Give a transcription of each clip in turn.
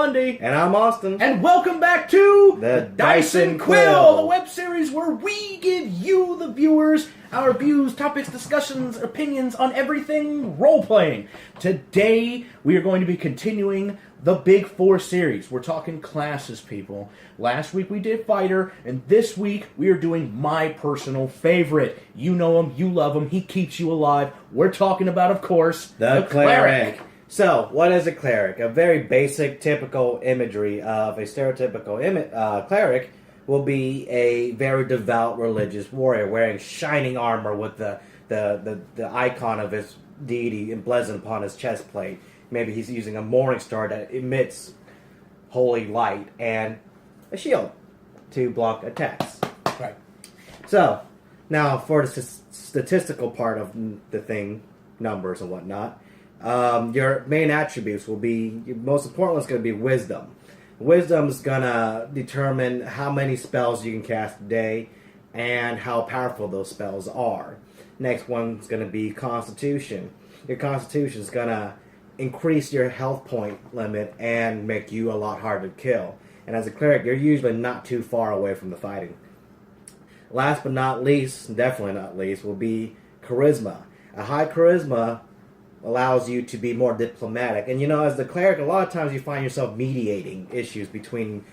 Fundy. And I'm Austin. And welcome back to the Dyson Quill, the web series where we give you, the viewers, our views, topics, discussions, opinions on everything role-playing. Today, we are going to be continuing the Big Four series. We're talking classes, people. Last week we did Fighter, and this week we are doing my personal favorite. You know him, you love him, he keeps you alive. We're talking about, of course, the Cleric. So, what is a Cleric? A very basic, typical imagery of a stereotypical Cleric will be a very devout religious warrior wearing shining armor with the icon of his deity emblazoned upon his chest plate. Maybe he's using a morning star that emits holy light and a shield to block attacks. Right. So, now for the statistical part of the thing, numbers and whatnot, your main attributes will be, most important one's going to be wisdom. Wisdom's going to determine how many spells you can cast a day and how powerful those spells are. Next one's going to be constitution. Your constitution's going to increase your health point limit and make you a lot harder to kill. And as a cleric, you're usually not too far away from the fighting. Last but not least, definitely not least, will be charisma. A high charisma allows you to be more diplomatic. And you know, as the cleric, a lot of times you find yourself mediating issues between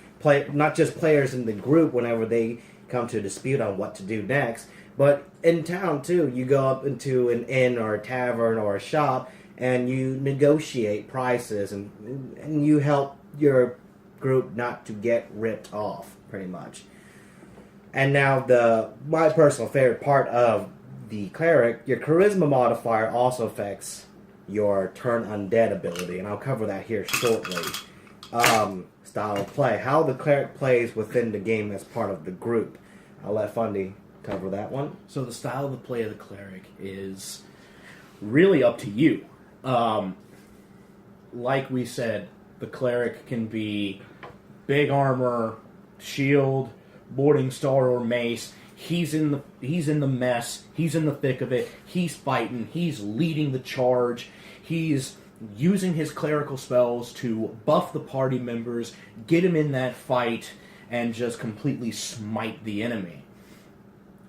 not just players in the group whenever they come to a dispute on what to do next, but in town too. You go up into an inn or a tavern or a shop and you negotiate prices and you help your group not to get ripped off, pretty much. And now my personal favorite part of the cleric, your charisma modifier also affects your turn undead ability, and I'll cover that here shortly. Style of play, how the cleric plays within the game as part of the group. I'll let Fundy cover that one. So the style of the play of the cleric is really up to you. Like we said, the cleric can be big armor, shield, morning star, or mace. He's in the mess. He's in the thick of it. He's fighting. He's leading the charge. He's using his clerical spells to buff the party members, get him in that fight, and just completely smite the enemy.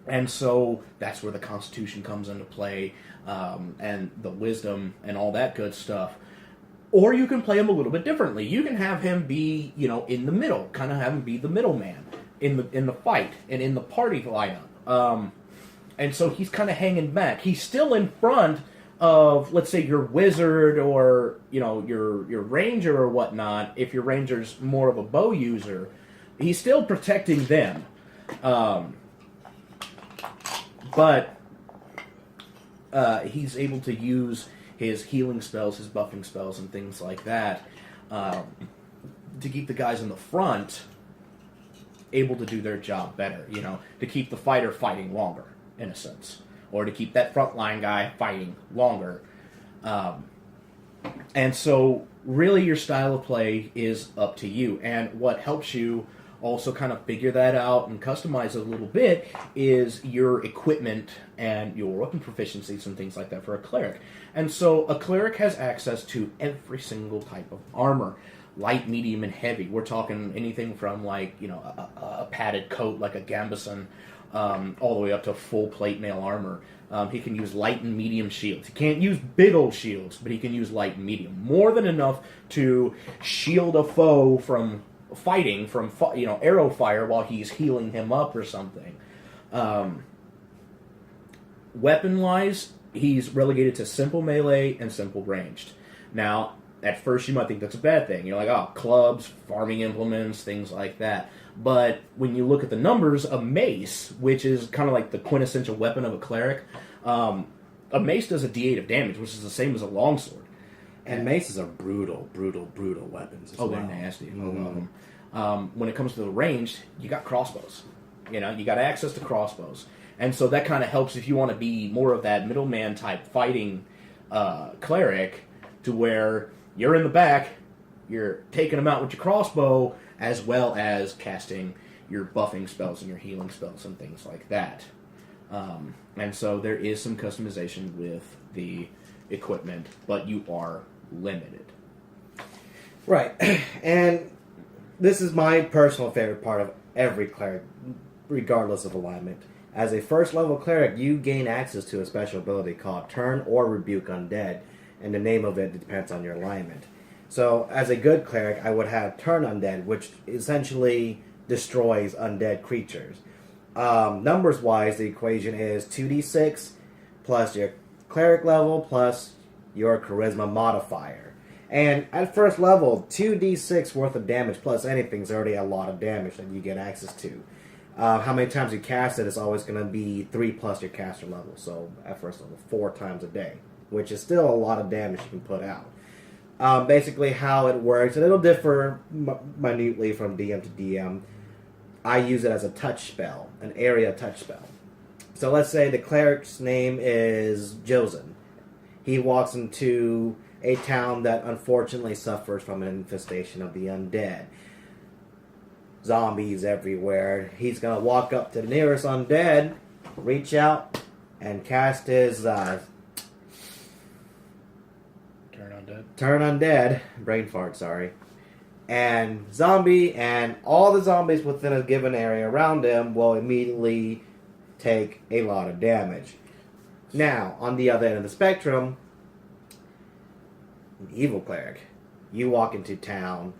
And so that's where the Constitution comes into play, and the wisdom and all that good stuff. Or you can play him a little bit differently. You can have him be, in the middle, kind of have him be the middleman in the fight and in the party lineup. And so he's kind of hanging back. He's still in front of, let's say, your wizard or your ranger or whatnot. If your ranger's more of a bow user, he's still protecting them. But he's able to use his healing spells, his buffing spells, and things like that to keep the guys in the front able to do their job better, to keep the fighter fighting longer, in a sense, or to keep that frontline guy fighting longer. And so, really, your style of play is up to you. And what helps you also kind of figure that out and customize it a little bit is your equipment and your weapon proficiencies and things like that for a cleric. And so, a cleric has access to every single type of armor. Light, medium, and heavy. We're talking anything from a padded coat like a gambeson, all the way up to full plate mail armor. He can use light and medium shields. He can't use big old shields, but he can use light and medium. More than enough to shield a foe from fighting, from arrow fire while he's healing him up or something. Weapon-wise, he's relegated to simple melee and simple ranged. Now, at first, you might think that's a bad thing. You're like, oh, clubs, farming implements, things like that. But when you look at the numbers, a mace, which is kind of like the quintessential weapon of a cleric, a mace does a D8 of damage, which is the same as a longsword. And maces are brutal weapons as well. They're nasty. When it comes to the ranged, you got crossbows. You got access to crossbows. And so that kind of helps if you want to be more of that middleman type fighting cleric, to where you're in the back, you're taking them out with your crossbow, as well as casting your buffing spells and your healing spells and things like that. And so there is some customization with the equipment, but you are limited. Right. And this is my personal favorite part of every cleric, regardless of alignment. As a first level cleric, you gain access to a special ability called Turn or Rebuke Undead, and the name of it depends on your alignment. So, as a good cleric, I would have Turn Undead, which essentially destroys undead creatures. Numbers-wise, the equation is 2d6 plus your cleric level plus your charisma modifier. And at first level, 2d6 worth of damage plus anything is already a lot of damage that you get access to. How many times you cast it is always going to be 3 plus your caster level. So at first level, 4 times a day, which is still a lot of damage you can put out. Basically how it works, and it'll differ minutely from DM to DM. I use it as a touch spell, an area touch spell. So let's say the cleric's name is Josen. He walks into a town that unfortunately suffers from an infestation of the undead. Zombies everywhere. He's going to walk up to the nearest undead, reach out, and cast his Turn Undead. Brain fart, sorry. And zombie and all the zombies within a given area around him will immediately take a lot of damage. Now, on the other end of the spectrum, an evil cleric. You walk into town,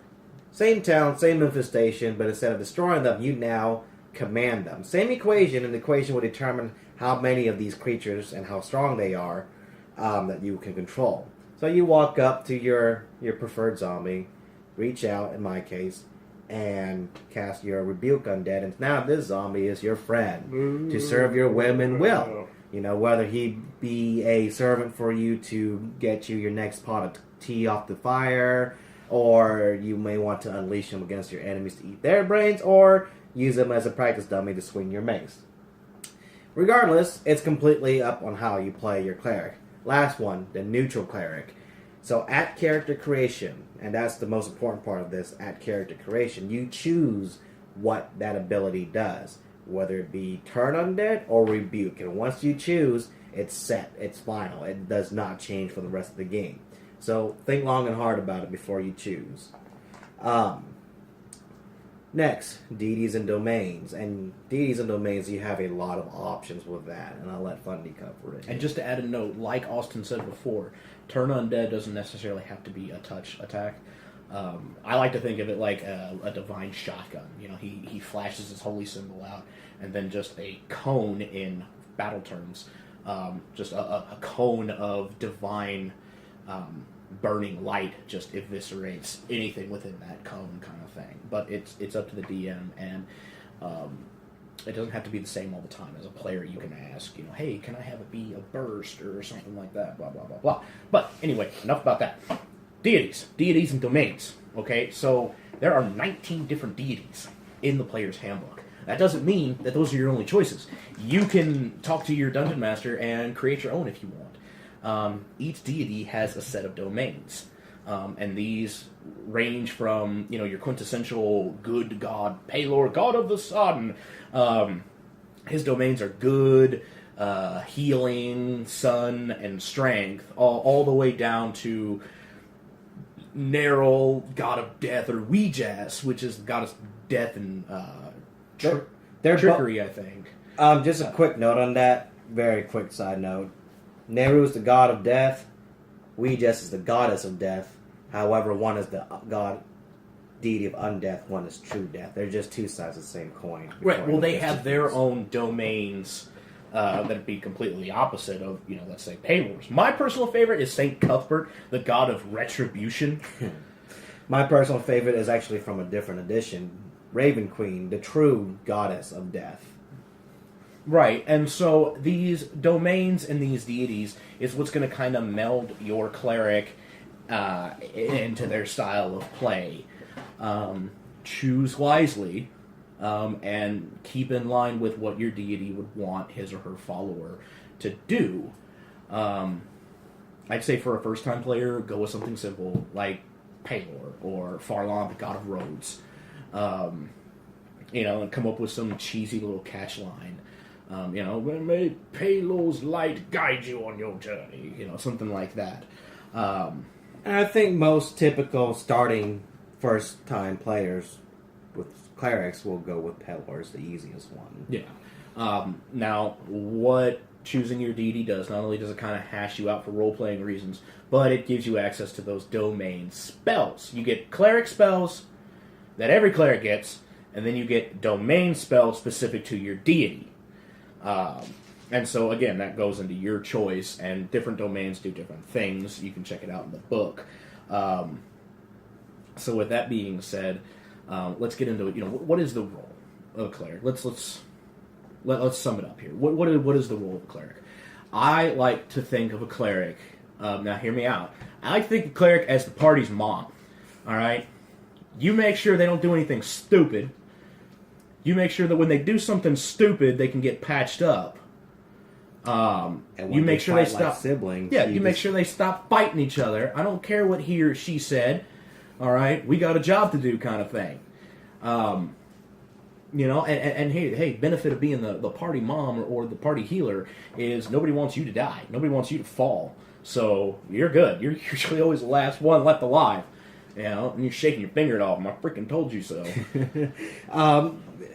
same infestation, but instead of destroying them, you now command them. Same equation, and the equation will determine how many of these creatures and how strong they are that you can control. So you walk up to your preferred zombie, reach out, in my case, and cast your Rebuke Undead, and now this zombie is your friend to serve your whim and will. You know, whether he be a servant for you to get you your next pot of tea off the fire, or you may want to unleash him against your enemies to eat their brains, or use him as a practice dummy to swing your mace. Regardless, it's completely up on how you play your cleric. Last one, the neutral cleric. So at character creation, and that's the most important part of this, at character creation, you choose what that ability does, whether it be Turn Undead or Rebuke. And once you choose, it's set, it's final. It does not change for the rest of the game. So think long and hard about it before you choose. Next, Deities and Domains. And Deities and Domains, you have a lot of options with that, and I'll let Fundy cover it. And just to add a note, like Austin said before, Turn Undead doesn't necessarily have to be a touch attack. I like to think of it like a divine shotgun. You know, he flashes his holy symbol out, and then just a cone in battle terms, just a cone of divine burning light just eviscerates anything within that cone kind of thing. But it's up to the DM, and it doesn't have to be the same all the time. As a player, you can ask, you know, hey, can I have it be a burst or something like that, blah, blah, blah, blah. But anyway, enough about that. Deities and domains. Okay, so there are 19 different deities in the player's handbook. That doesn't mean that those are your only choices. You can talk to your dungeon master and create your own if you want. Each deity has a set of domains, and these range from, you know, your quintessential good god, Pelor, god of the sun. His domains are good, healing, sun, and strength, all the way down to Neril, god of death, or Weejas, which is the goddess of death and trickery, I think. Just a quick note on that, very quick side note. Neru is the god of death. Weejas is the goddess of death. However, one is the god deity of undeath, one is true death. They're just two sides of the same coin. Right, well, they have their own domains that'd be completely opposite of, you know, let's say, Pelor's. My personal favorite is Saint Cuthbert, the god of retribution. My personal favorite is actually from a different edition. Raven Queen, the true goddess of death. Right, and so these domains and these deities is what's going to kind of meld your cleric into their style of play. Choose wisely, and keep in line with what your deity would want his or her follower to do. I'd say for a first-time player, go with something simple like Pelor or Farlan, the god of roads. You know, and come up with some cheesy little catch line. You know, may Pelor's light guide you on your journey. You know, something like that. And I think most typical starting first-time players with clerics will go with peddlers, the easiest one. Yeah. Now, what choosing your deity does, not only does it kind of hash you out for role-playing reasons, but it gives you access to those domain spells. You get cleric spells that every cleric gets, and then you get domain spells specific to your deity. And so, again, that goes into your choice, and different domains do different things. You can check it out in the book. So with that being said, let's get into it. What is the role of a cleric? Let's sum it up here. What is the role of a cleric? I like to think of a cleric. Now, hear me out. I like to think of a cleric as the party's mom. All right, you make sure they don't do anything stupid. You make sure that when they do something stupid, they can get patched up. And you make sure they stop like siblings. Yeah, you make sure they stop fighting each other. I don't care what he or she said. All right, we got a job to do, kind of thing. And hey, benefit of being the party mom or the party healer is nobody wants you to die. Nobody wants you to fall. So you're good. You're usually always the last one left alive. And you're shaking your finger at all. I freaking told you so.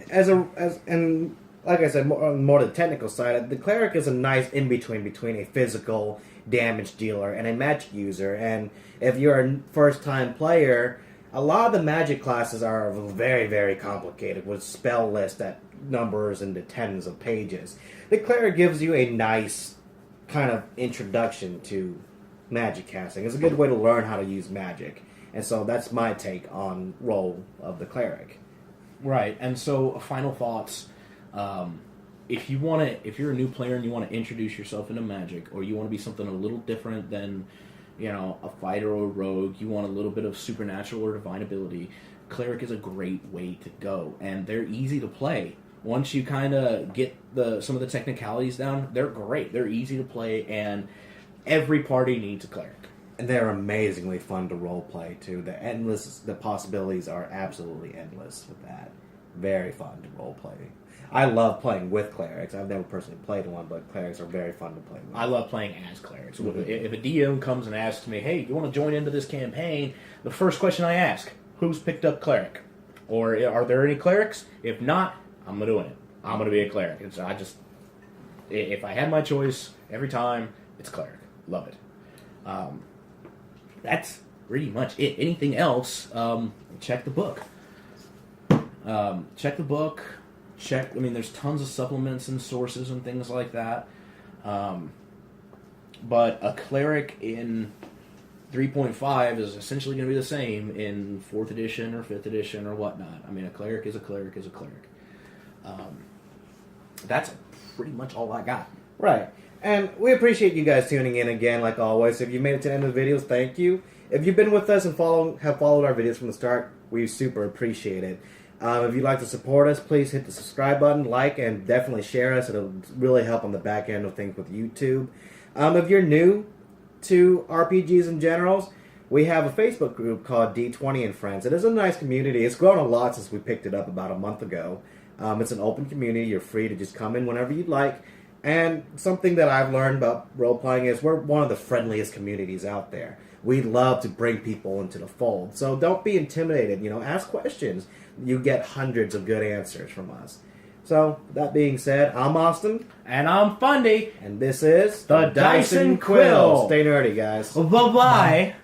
And like I said, more the technical side, the cleric is a nice in-between between a physical damage dealer and a magic user. And if you're a first-time player, a lot of the magic classes are very, very complicated with spell lists that numbers into tens of pages. The cleric gives you a nice kind of introduction to magic casting. It's a good way to learn how to use magic. And so that's my take on role of the cleric. Right, and so final thoughts. If you're a new player and you want to introduce yourself into magic, or you want to be something a little different than, a fighter or a rogue, you want a little bit of supernatural or divine ability, cleric is a great way to go, and they're easy to play. Once you kind of get some of the technicalities down, they're great. They're easy to play, and every party needs a cleric. And they're amazingly fun to roleplay too. The possibilities are absolutely endless with that. Very fun to roleplay. I love playing with clerics. I've never personally played one, but clerics are very fun to play with. I love playing as clerics. Mm-hmm. If a DM comes and asks me, hey, you want to join into this campaign? The first question I ask, who's picked up cleric? Or are there any clerics? If not, I'm doing it. I'm going to be a cleric. And so if I had my choice every time, it's cleric. Love it. That's pretty much it. Anything else, check the book. Check the book. There's tons of supplements and sources and things like that. But a cleric in 3.5 is essentially going to be the same in 4th edition or 5th edition or whatnot. A cleric is a cleric is a cleric. That's pretty much all I got. Right. And we appreciate you guys tuning in again, like always. If you made it to the end of the videos, thank you. If you've been with us and have followed our videos from the start, we super appreciate it. If you'd like to support us, please hit the subscribe button, like, and definitely share us. It'll really help on the back end of things with YouTube. If you're new to RPGs in general, we have a Facebook group called D20 and Friends. It is a nice community. It's grown a lot since we picked it up about a month ago. It's an open community. You're free to just come in whenever you'd like. And something that I've learned about role-playing is we're one of the friendliest communities out there. We love to bring people into the fold. So don't be intimidated. Ask questions. You get hundreds of good answers from us. So, that being said, I'm Austin. And I'm Fundy. And this is the Dice and Quill. Stay nerdy, guys. Bye-bye.